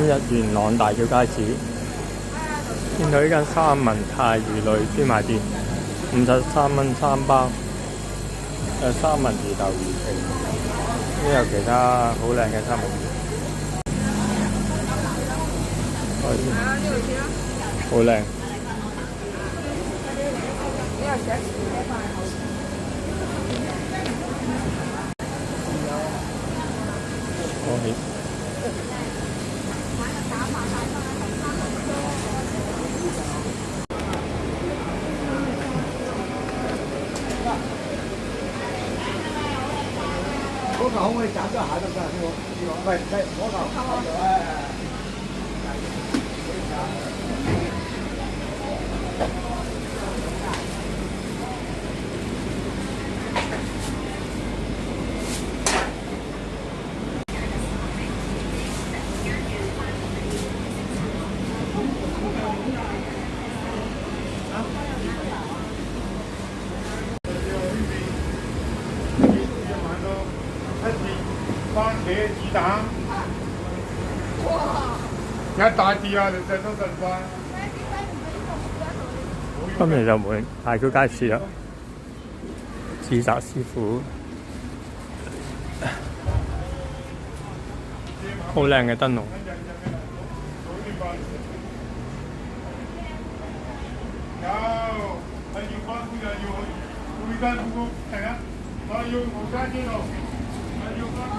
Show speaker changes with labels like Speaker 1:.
Speaker 1: 今日元朗大橋街市見到呢間三文泰魚類專賣店，53蚊3包，有三文魚豆魚皮，都有其他好靚嘅三文魚，好靚。
Speaker 2: 嗰嚿可唔可以斬咗下得唔得啊？師傅，喂，嗰嚿。
Speaker 3: 番茄子蛋，哇！一大啲啊，你食都食唔晒。
Speaker 1: 今日就門大橋街市啦，自責師傅，好靚嘅燈籠。
Speaker 3: 有，係要番茄又要梅干菇，係啊，我要無加雞肉，係要番菇。